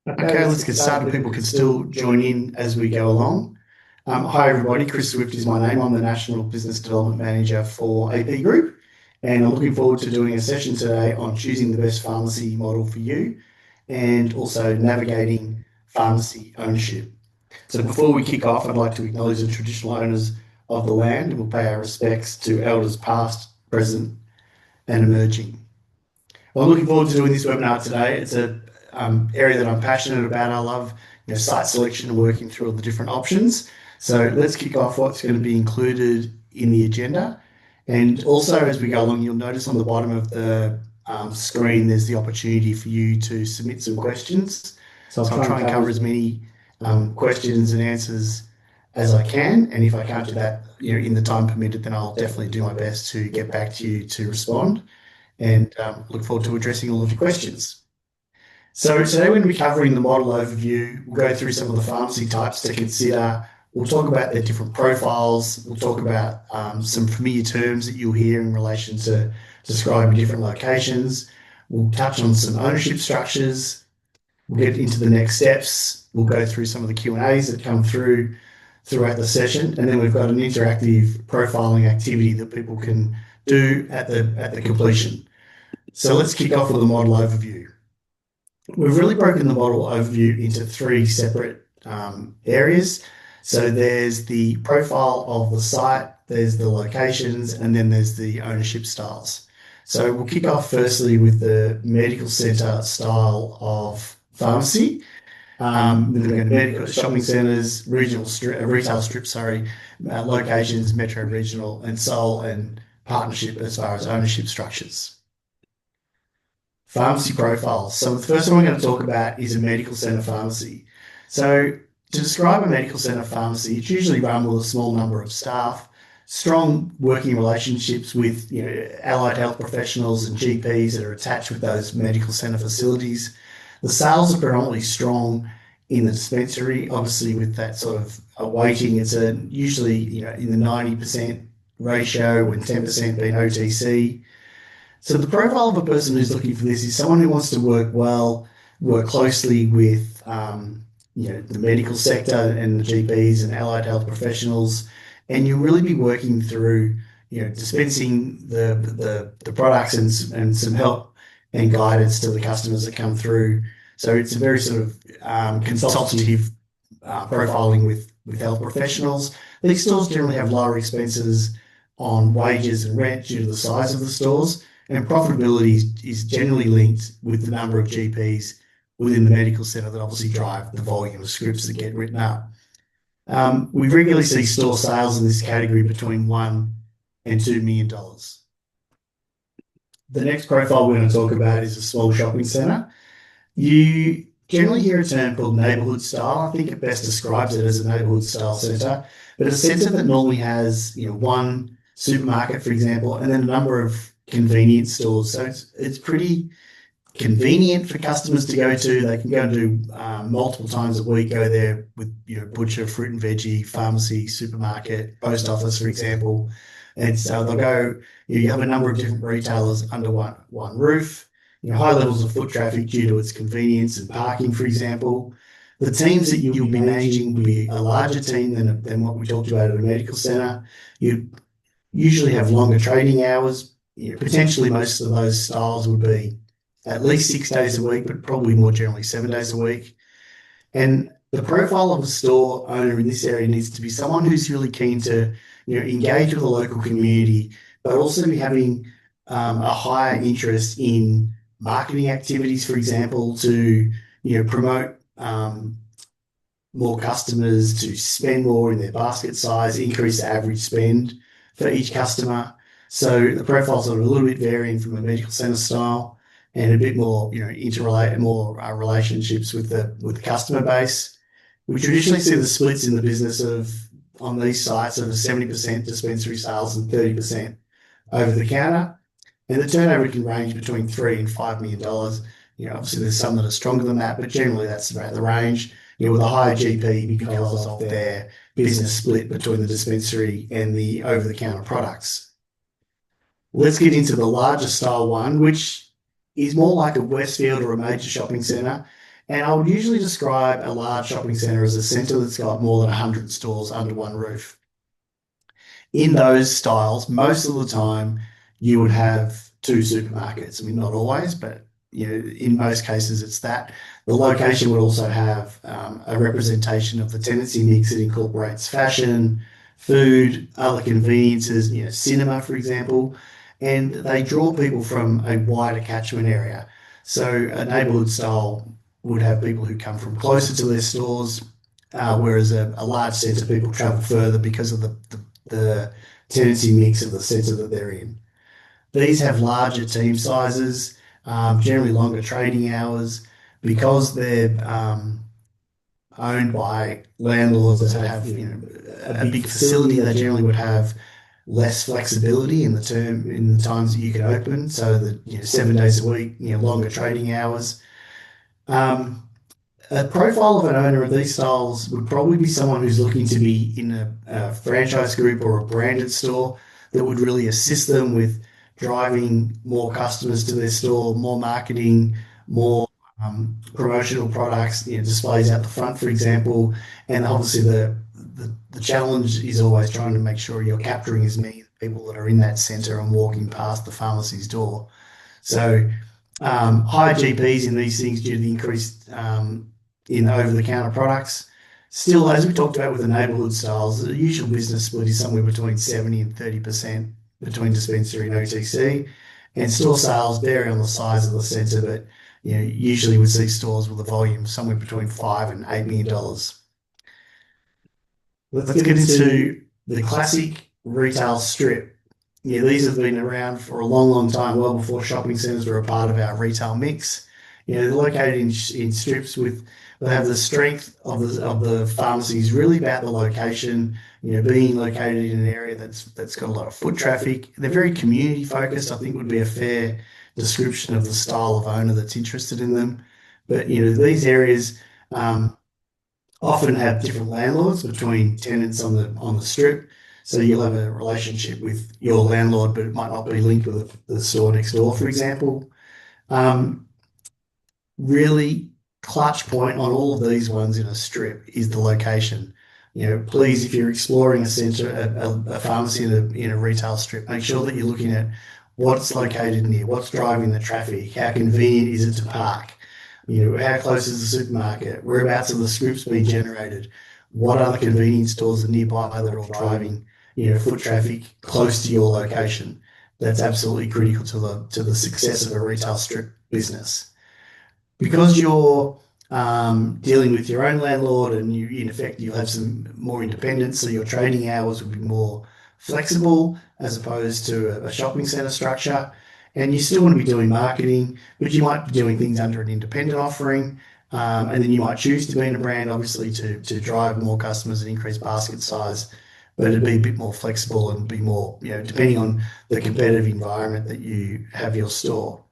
Okay, let's get started. People can still join in as we go along. Hi, everybody. Chris Swifte is my name. I'm the National Business Development Manager for AP Group, and I'm looking forward to doing a session today on choosing the best pharmacy model for you and also navigating pharmacy ownership. So, before we kick off, I'd like to acknowledge the traditional owners of the land and we'll pay our respects to elders past, present, and emerging. Well, I'm looking forward to doing this webinar today. It's a area that I'm passionate about. I love site selection and working through all the different options. So let's kick off what's going to be included in the agenda. And also, as we go along, you'll notice on the bottom of the screen, there's the opportunity for you to submit some questions. So I'll try and cover as many questions and answers as I can. And if I can't do that, in the time permitted, then I'll definitely do my best to get back to you to respond, and look forward to addressing all of your questions. So today we're going to be covering the model overview. We'll go through some of the pharmacy types to consider. We'll talk about their different profiles. We'll talk about some familiar terms that you'll hear in relation to describing different locations. We'll touch on some ownership structures. We'll get into the next steps. We'll go through some of the Q&As that come throughout the session. And then we've got an interactive profiling activity that people can do at the completion. So let's kick off with a model overview. We've really broken the model overview into three separate areas. So there's the profile of the site, there's the locations, and then there's the ownership styles. So we'll kick off firstly with the medical centre style of pharmacy. Then we're going to medical shopping centres, retail strips, locations, metro regional, and sole and partnership as far as ownership structures. Pharmacy profiles. So the first one we're going to talk about is a medical centre pharmacy. So to describe a medical centre pharmacy, it's usually run with a small number of staff, strong working relationships with allied health professionals and GPs that are attached with those medical centre facilities. The sales are predominantly strong in the dispensary, obviously with that sort of weighting. It's usually in the 90% ratio and 10% being OTC. So the profile of a person who's looking for this is someone who wants to work well, work closely with the medical sector and the GPs and allied health professionals, and you'll really be working through dispensing the products and some help and guidance to the customers that come through. So it's a very sort of consultative profiling with health professionals. These stores generally have lower expenses on wages and rent due to the size of the stores, and profitability is generally linked with the number of GPs within the medical centre that obviously drive the volume of scripts that get written up. We regularly see store sales in this category between $1 and $2 million. The next profile we're going to talk about is a small shopping centre. You generally hear a term called neighbourhood style. I think it best describes it as a neighbourhood style centre, but a centre that normally has one supermarket, for example, and then a number of convenience stores. So it's pretty convenient for customers to go to. They can go and do multiple times a week, go there with butcher, fruit and veggie, pharmacy, supermarket, post office, for example. And so they'll go, you have a number of different retailers under one roof, high levels of foot traffic due to its convenience and parking, for example. The teams that you'll be managing will be a larger team than what we talked about at a medical centre. You usually have longer trading hours. Potentially most of those styles would be at least 6 days a week, but probably more generally 7 days a week. And the profile of a store owner in this area needs to be someone who's really keen to engage with the local community, but also be having a higher interest in marketing activities, for example, to promote more customers, to spend more in their basket size, increase the average spend for each customer. So the profiles are a little bit varying from a medical centre style, and a bit more, interrelated, more relationships with the customer base. We traditionally see the splits in the business on these sites of 70% dispensary sales and 30% over the counter, and the turnover can range between $3 and $5 million. Obviously there's some that are stronger than that, but generally that's about the range. With a higher GP because of their business split between the dispensary and the over-the-counter products. Let's get into the larger style one, which is more like a Westfield or a major shopping centre. And I would usually describe a large shopping centre as a centre that's got more than 100 stores under one roof. In those styles, most of the time, you would have two supermarkets. I mean, not always, but in most cases, it's that. The location would also have a representation of the tenancy mix that incorporates fashion, food, other conveniences, cinema, for example, and they draw people from a wider catchment area. So a neighbourhood style would have people who come from closer to their stores, whereas a large centre people travel further because of the tenancy mix of the centre that they're in. These have larger team sizes, generally longer trading hours, because they're owned by landlords that have a big facility. They generally would have less flexibility in the times that you can open, so that 7 days a week, longer trading hours. Um, a profile of an owner of these styles would probably be someone who's looking to be in a franchise group or a branded store that would really assist them with driving more customers to their store, more marketing, more promotional products, displays out the front, for example. And obviously, the challenge is always trying to make sure you're capturing as many people that are in that centre and walking past the pharmacy's door. So higher GPs in these things due to the increased in over-the-counter products. Still, as we talked about with the neighbourhood styles, the usual business split is somewhere between 70 and 30% between dispensary and OTC. And store sales vary on the size of the centre, but usually we see stores with a volume somewhere between $5 and $8 million. Let's get into the classic retail strip. These have been around for a long, long time, well before shopping centres were a part of our retail mix. They're located in strips they have the strength of the pharmacies really about the location, being located in an area that's got a lot of foot traffic. They're very community focused, I think would be a fair description of the style of owner that's interested in them. But, these areas often have different landlords between tenants on the strip. So you'll have a relationship with your landlord, but it might not be linked with the store next door, for example. Really clutch point on all of these ones in a strip is the location. Please, if you're exploring a centre, a pharmacy in a retail strip, make sure that you're looking at what's located near, what's driving the traffic, how convenient is it to park, how close is the supermarket, whereabouts are the scripts being generated, what other convenience stores are nearby that are all driving, foot traffic close to your location. That's absolutely critical to the success of a retail strip business. Because you're dealing with your own landlord and in effect, you'll have some more independence, so your trading hours will be more flexible as opposed to a shopping centre structure. And you still want to be doing marketing, but you might be doing things under an independent offering. And then you might choose to be in a brand, obviously, to drive more customers and increase basket size. But it'd be a bit more flexible and be more, depending on the competitive environment that you have your store.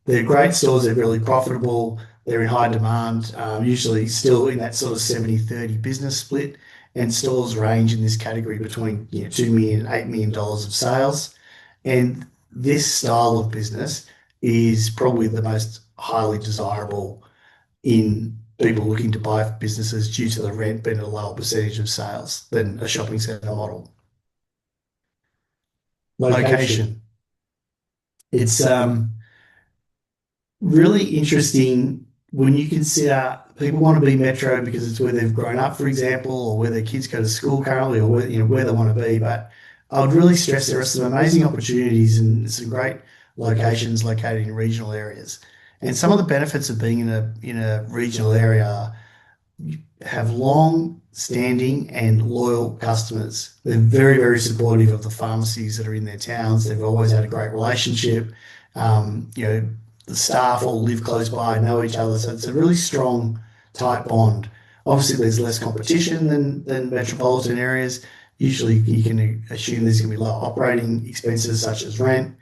They're great stores, they're really profitable, they're in high demand, usually still in that sort of 70-30 business split. And stores range in this category between $2 million and $8 million of sales. And this style of business is probably the most highly desirable in people looking to buy businesses due to the rent being a lower percentage of sales than a shopping centre model. Location. It's really interesting when you consider people want to be metro because it's where they've grown up, for example, or where their kids go to school currently, or where they want to be. But I would really stress there are some amazing opportunities and some great locations located in regional areas. And some of the benefits of being in a regional area have long standing and loyal customers. They're very, very supportive of the pharmacies that are in their towns. They've always had a great relationship. The staff all live close by, know each other. So it's a really strong, tight bond. Obviously, there's less competition than metropolitan areas. Usually, you can assume there's going to be lower operating expenses such as rent.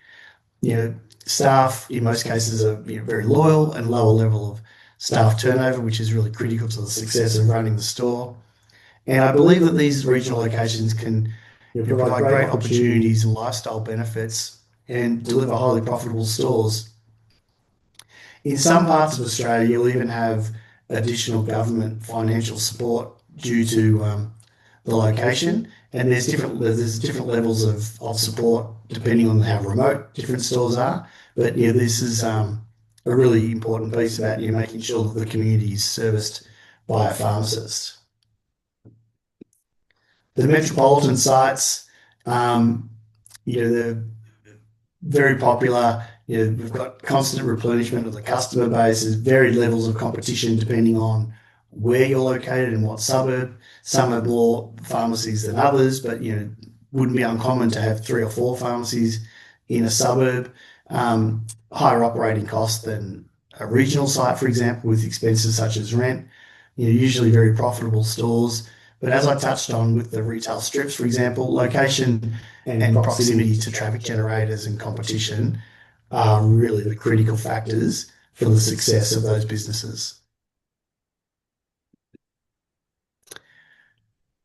Staff in most cases are very loyal and lower level of staff turnover, which is really critical to the success of running the store. And I believe that these regional locations can provide great opportunities and lifestyle benefits and deliver highly profitable stores. In some parts of Australia, you'll even have additional government financial support due to the location, and there's different levels of support depending on how remote different stores are. But yeah, this is a really important piece about making sure that the community is serviced by a pharmacist. The metropolitan sites, um, they're very popular. We've got constant replenishment of the customer base. There's varied levels of competition depending on where you're located and what suburb. Some have more pharmacies than others, but wouldn't be uncommon to have 3 or 4 pharmacies in a suburb. Higher operating costs than a regional site, for example, with expenses such as rent. Usually very profitable stores. But as I touched on with the retail strips, for example, location and proximity to traffic generators and competition are really the critical factors for the success of those businesses.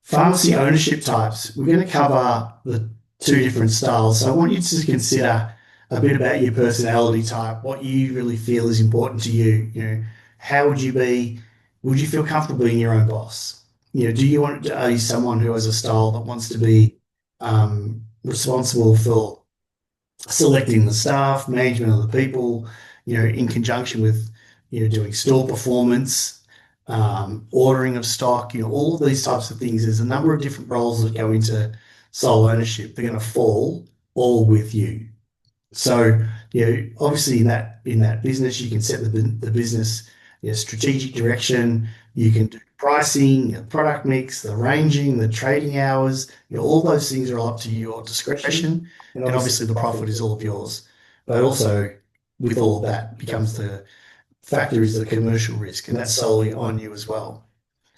Pharmacy ownership types. We're going to cover the 2 different styles. So I want you to consider a bit about your personality type, what you really feel is important to you. How would you be? Would you feel comfortable being your own boss? Are you someone who has a style that wants to be responsible for selecting the staff, management of the people, in conjunction with, doing store performance, ordering of stock, all of these types of things. There's a number of different roles that go into sole ownership. They're going to fall all with you. So, obviously in that business, you can set the business, strategic direction. You can do pricing, product mix, the ranging, the trading hours. All those things are all up to your discretion, and obviously the profit is all of yours. But also, with all of that, becomes the factor is the commercial risk, and that's solely on you as well.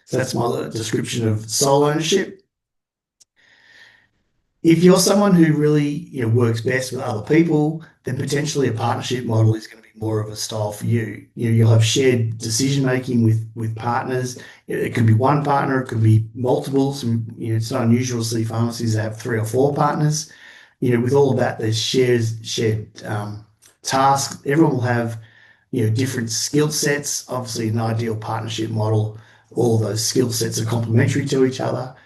So that's my description of sole ownership. If you're someone who really works best with other people, then potentially a partnership model is going to be more of a style for you. You'll have shared decision making with partners. It could be one partner, it could be multiples. And, it's not unusual to see pharmacies that have 3 or 4 partners. With all of that, there's shared tasks. Everyone will have different skill sets. Obviously, an ideal partnership model, all of those skill sets are complementary to each other.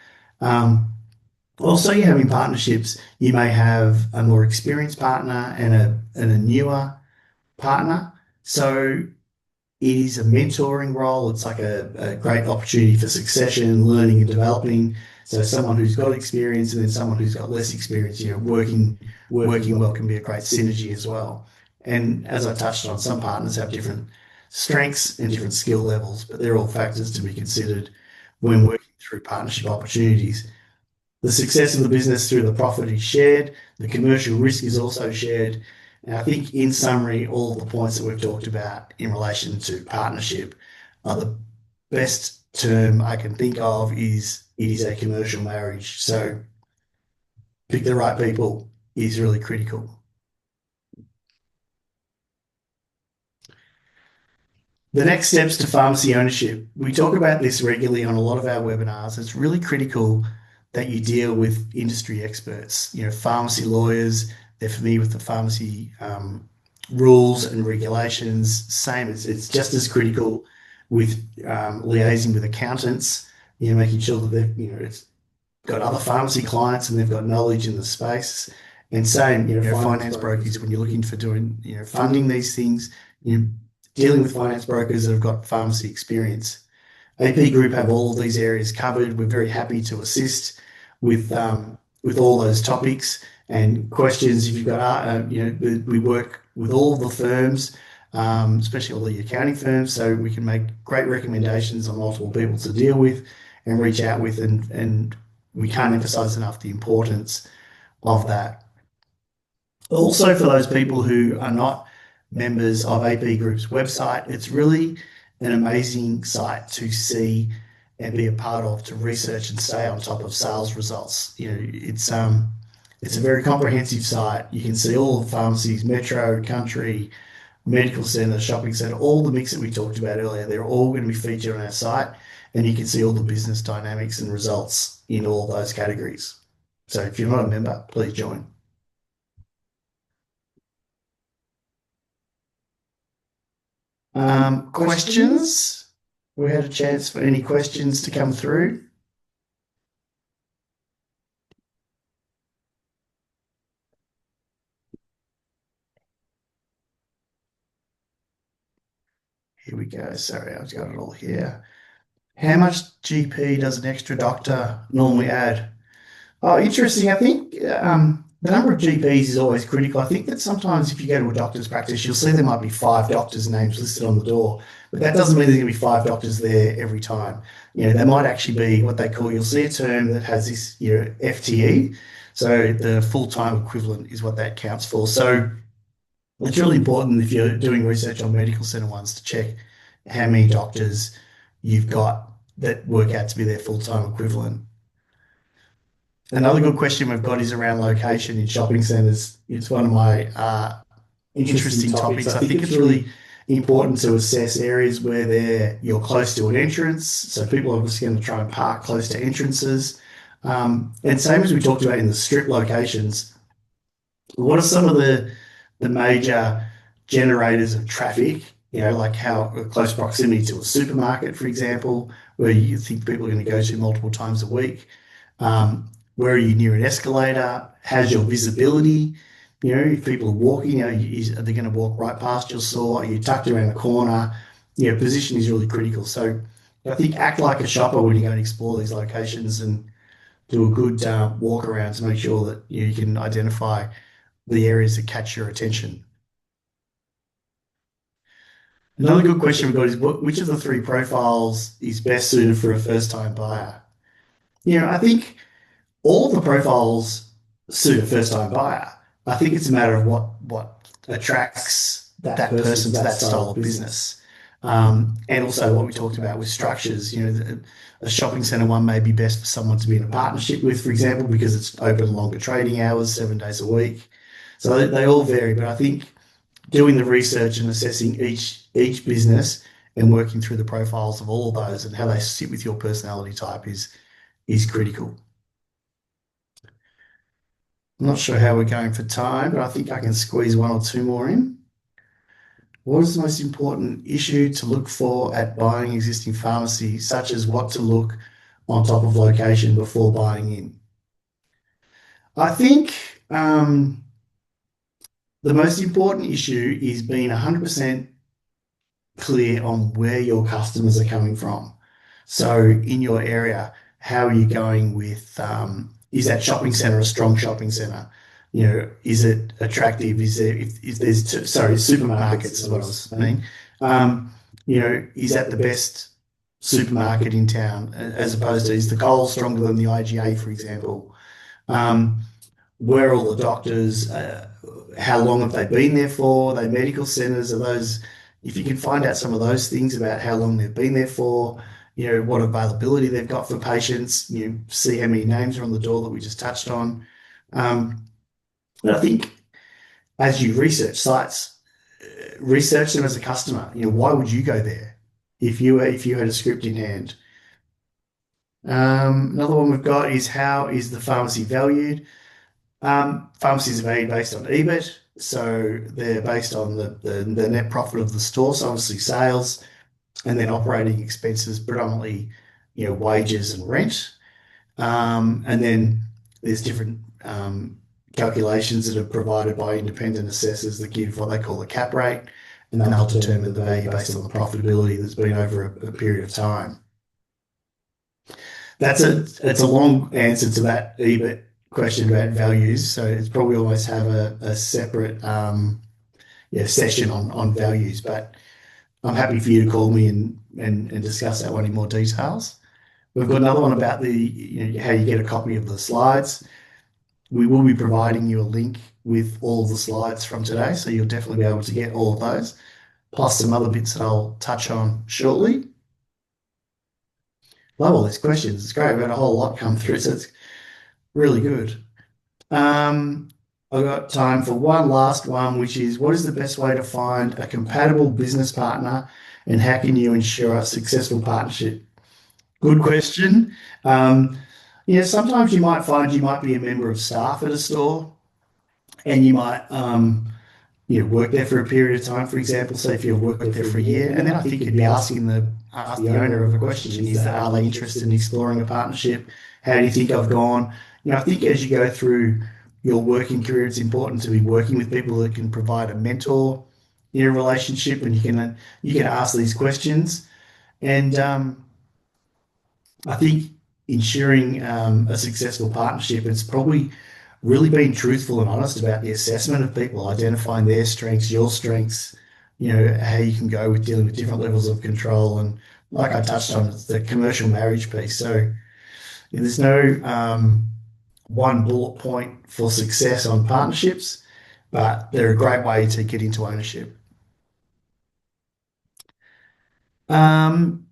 Also, you have in partnerships, you may have a more experienced partner and a newer partner. So it is a mentoring role. It's like a great opportunity for succession, learning and developing. So someone who's got experience and then someone who's got less experience, working well can be a great synergy as well. And as I touched on, some partners have different strengths and different skill levels, but they're all factors to be considered when working through partnership opportunities. The success of the business through the profit is shared. The commercial risk is also shared. And I think, in summary, all of the points that we've talked about in relation to partnership are the best term I can think of is it is a commercial marriage. So pick the right people is really critical. The next steps to pharmacy ownership. We talk about this regularly on a lot of our webinars. It's really critical that you deal with industry experts, pharmacy lawyers. They're familiar with the pharmacy rules and regulations. Same, it's just as critical with liaising with accountants, making sure that it's got other pharmacy clients and they've got knowledge in the space. And same, finance brokers, when you're looking for doing, funding these things, dealing with finance brokers that have got pharmacy experience. AP Group have all of these areas covered. We're very happy to assist with all those topics and questions. If you've got, we work with all of the firms, especially all the accounting firms, so we can make great recommendations on multiple people to deal with and reach out with, and we can't emphasize enough the importance of that. Also, for those people who are not members of AP Group's website, it's really an amazing site to see and be a part of, to research and stay on top of sales results. It's a very comprehensive site. You can see all the pharmacies, metro, country, medical centre, shopping centre, all the mix that we talked about earlier. They're all going to be featured on our site, and you can see all the business dynamics and results in all those categories. So if you're not a member, please join. Questions? We had a chance for any questions to come through. Here we go. Sorry, I've got it all here. How much GP does an extra doctor normally add? Oh, interesting. I think the number of GPs is always critical. I think that sometimes if you go to a doctor's practice, you'll see there might be five doctors' names listed on the door, but that doesn't mean there's going to be five doctors there every time. There might actually be what they call, you'll see a term that has this, FTE. So the full-time equivalent is what that counts for. So it's really important if you're doing research on medical centre ones to check how many doctors you've got that work out to be their full-time equivalent. Another good question we've got is around location in shopping centres. It's one of my interesting topics. I think it's really important to assess areas where you're close to an entrance. So people are obviously going to try and park close to entrances. And same as we talked about in the strip locations, what are some of the major generators of traffic? Like how close proximity to a supermarket, for example, where you think people are going to go to multiple times a week. Where are you near an escalator? How's your visibility? If people are walking, are they going to walk right past your store? Are you tucked around the corner? Position is really critical. So I think act like a shopper when you go and explore these locations and do a good walk around to make sure that you can identify the areas that catch your attention. Another good question we've got is which of the three profiles is best suited for a first-time buyer? I think all of the profiles suit a first-time buyer. I think it's a matter of what attracts that person to that style of business. And also what we talked about with structures. A shopping centre one may be best for someone to be in a partnership with, for example, because it's open longer trading hours, 7 days a week. So they all vary, but I think doing the research and assessing each business and working through the profiles of all of those and how they sit with your personality type is critical. I'm not sure how we're going for time, but I think I can squeeze one or two more in. What is the most important issue to look for at buying existing pharmacy, such as what to look on top of location before buying in? I think the most important issue is being 100% clear on where your customers are coming from. So in your area, how are you going with, is that shopping centre a strong shopping centre? Is it attractive? Is there, if there's, supermarkets is what I was saying. Is that the best supermarket in town as opposed to, is the Coles stronger than the IGA, for example? Where are all the doctors? How long have they been there for? Are they medical centres? Are those, if you can find out some of those things about how long they've been there for, what availability they've got for patients, see how many names are on the door that we just touched on. And I think as you research sites, research them as a customer. Why would you go there if you had a script in hand? Another one we've got is how is the pharmacy valued? Pharmacies are valued based on EBIT, so they're based on the net profit of the store, so obviously sales, and then operating expenses, predominantly, wages and rent. And then there's different calculations that are provided by independent assessors that give what they call a cap rate, and they'll determine the value based on the profitability that's been over a period of time. It's a long answer to that EBIT question about values, so it's probably almost have a separate session on values, but I'm happy for you to call me and discuss that one in more details. We've got another one about how you get a copy of the slides. We will be providing you a link with all of the slides from today, so you'll definitely be able to get all of those, plus some other bits that I'll touch on shortly. Love all these questions. It's great. We've had a whole lot come through, so it's really good. I've got time for one last one, which is what is the best way to find a compatible business partner and how can you ensure a successful partnership? Good question. Sometimes you might find you might be a member of staff at a store and you might worked there for a period of time, for example, say if you've worked there for a year, and then I think you'd be asking the ask the owner of a question: is that are they interested in exploring a partnership? How do you think I've gone? I think as you go through your working career, it's important to be working with people that can provide a mentor in a relationship, and you can ask these questions. And I think ensuring a successful partnership, it's probably really being truthful and honest about the assessment of people, identifying their strengths, your strengths, how you can go with dealing with different levels of control. And like I touched on, it's the commercial marriage piece. So there's no one bullet point for success on partnerships, but they're a great way to get into ownership. Um,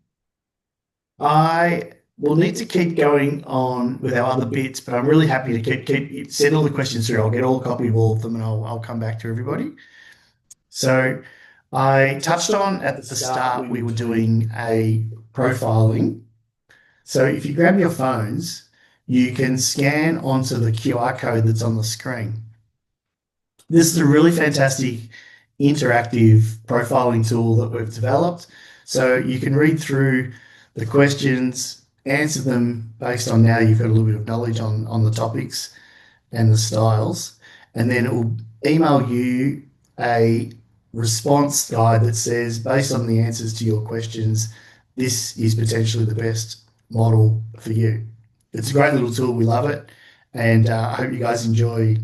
I will need to keep going on with our other bits, but I'm really happy to keep send all the questions through. I'll get all a copy of all of them, and I'll come back to everybody. So I touched on at the start we were doing a profiling. So if you grab your phones, you can scan onto the QR code that's on the screen. This is a really fantastic interactive profiling tool that we've developed. So you can read through the questions, answer them based on now you've got a little bit of knowledge on the topics and the styles, and then it will email you a response guide that says, based on the answers to your questions, this is potentially the best model for you. It's a great little tool. We love it, and I hope you guys enjoy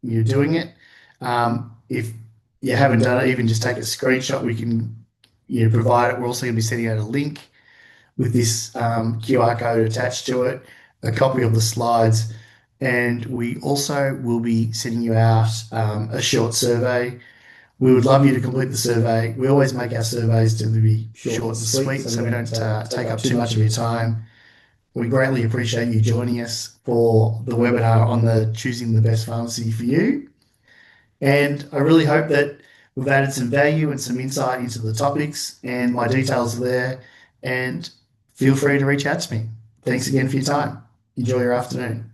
you doing it. If you haven't done it, even just take a screenshot. We can provide it. We're also going to be sending out a link with this QR code attached to it, a copy of the slides, and we also will be sending you out a short survey. We would love you to complete the survey. We always make our surveys to be short and sweet, so we don't take up too much of your time. We greatly appreciate you joining us for the webinar on the choosing the best pharmacy for you. And I really hope that we've added some value and some insight into the topics, and my details are there. And feel free to reach out to me. Thanks again for your time. Enjoy your afternoon.